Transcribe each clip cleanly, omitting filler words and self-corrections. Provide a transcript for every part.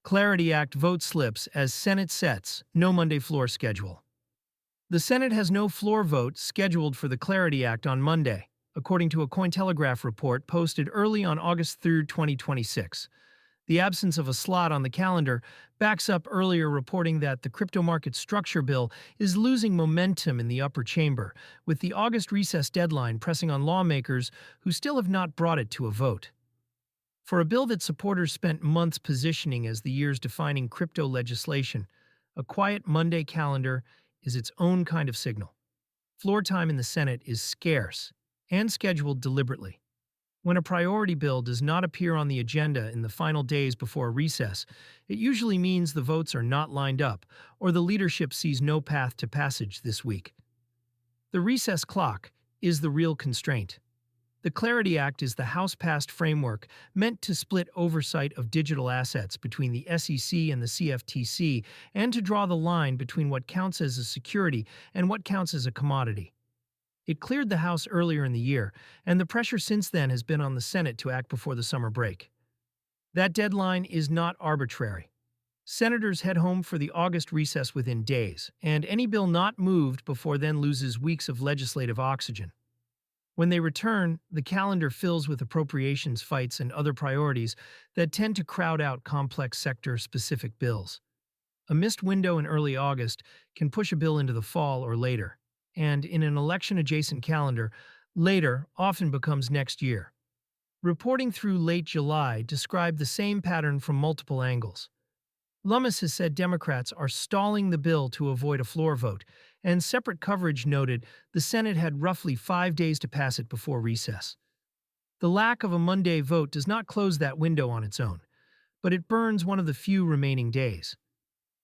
Clarity Act vote slips as Senate sets no Monday floor schedule. The Senate has no floor vote scheduled for the Clarity Act on Monday, according to a Cointelegraph report posted early on August 3, 2026. The absence of a slot on the calendar backs up earlier reporting that the crypto market structure bill is losing momentum in the upper chamber, with the August recess deadline pressing on lawmakers who still have not brought it to a vote. For a bill that supporters spent months positioning as the year's defining crypto legislation, a quiet Monday calendar is its own kind of signal. Floor time in the Senate is scarce and scheduled deliberately. When a priority bill does not appear on the agenda in the final days before a recess, it usually means the votes are not lined up or the leadership sees no path to passage this week. The recess clock is the real constraint. The Clarity Act is the House-passed framework meant to split oversight of digital assets between the SEC and the CFTC and to draw the line between what counts as a security and what counts as a commodity. It cleared the House earlier in the year, and the pressure since then has been on the Senate to act before the summer break. That deadline is not arbitrary. Senators head home for the August recess within days, and any bill not moved before then loses weeks of legislative oxygen. When they return, the calendar fills with appropriations fights and other priorities that tend to crowd out complex sector-specific bills. A missed window in early August can push a bill into the fall or later, and in an election-adjacent calendar, later often becomes next year. Reporting through late July described the same pattern from multiple angles. Lummis has said Democrats are stalling the bill to avoid a floor vote, and separate coverage noted the Senate had roughly 5 days to pass it before recess. The lack of a Monday vote does not close that window on its own, but it burns one of the few remaining days.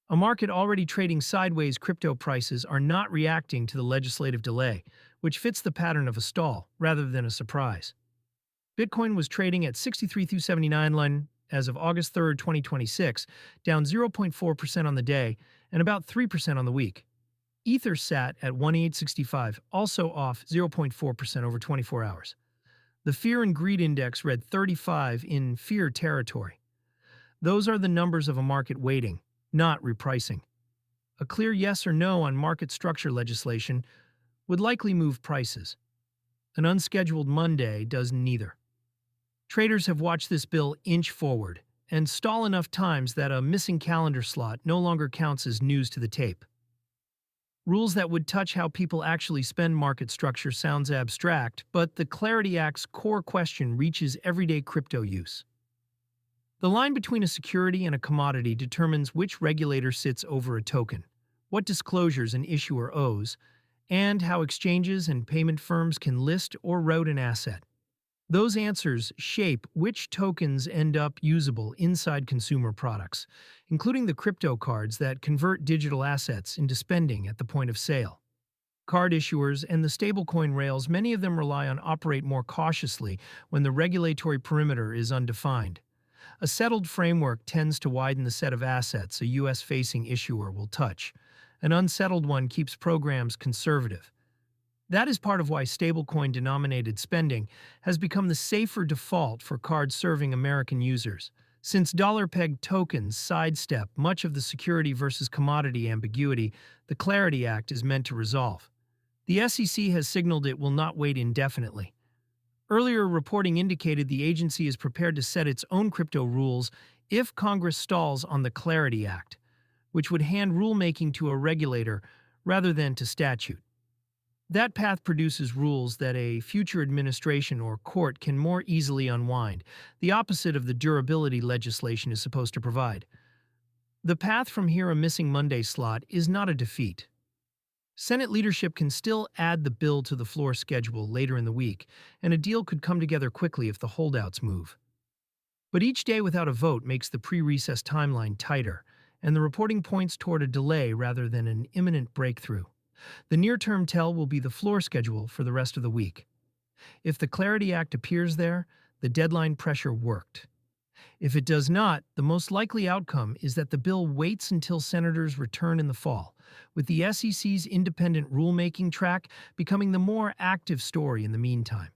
A market already trading sideways, crypto prices are not reacting to the legislative delay, which fits the pattern of a stall rather than a surprise. Bitcoin was trading at 63,279 line as of August 3, 2026, down 0.4% on the day and about 3% on the week. Ether sat at 1,865, also off 0.4% over 24 hours. The Fear and Greed Index read 35 in fear territory. Those are the numbers of a market waiting, not repricing. A clear yes or no on market structure legislation would likely move prices. An unscheduled Monday does neither. Traders have watched this bill inch forward and stall enough times that a missing calendar slot no longer counts as news to the tape. Rules that would touch how people actually spend market structure sounds abstract, but the Clarity Act's core question reaches everyday crypto use. The line between a security and a commodity determines which regulator sits over a token, what disclosures an issuer owes, and how exchanges and payment firms can list or route an asset. Those answers shape which tokens end up usable inside consumer products, including the crypto cards that convert digital assets into spending at the point of sale. Card issuers and the stablecoin rails, many of them rely on operate more cautiously when the regulatory perimeter is undefined. A settled framework tends to widen the set of assets a U.S.-facing issuer will touch. An unsettled one keeps programs conservative. That is part of why stablecoin-denominated spending has become the safer default for cards serving American users, since dollar-pegged tokens sidestep much of the security versus commodity ambiguity the Clarity Act is meant to resolve. The SEC has signaled it will not wait indefinitely. Earlier reporting indicated the agency is prepared to set its own crypto rules if Congress stalls on the Clarity Act, which would hand rulemaking to a regulator rather than to statute. That path produces rules that a future administration or court can more easily unwind, the opposite of the durability legislation is supposed to provide. The path from here, a missing Monday slot, is not a defeat. Senate leadership can still add the bill to the floor schedule later in the week, and a deal could come together quickly if the holdouts move. But each day without a vote makes the pre-recess timeline tighter, and the reporting points toward a delay rather than an imminent breakthrough. The near-term tell will be the floor schedule for the rest of the week. If the Clarity Act appears there, the deadline pressure worked. If it does not, the most likely outcome is that the bill waits until senators return in the fall, with the SEC's independent rulemaking track becoming the more active story in the meantime.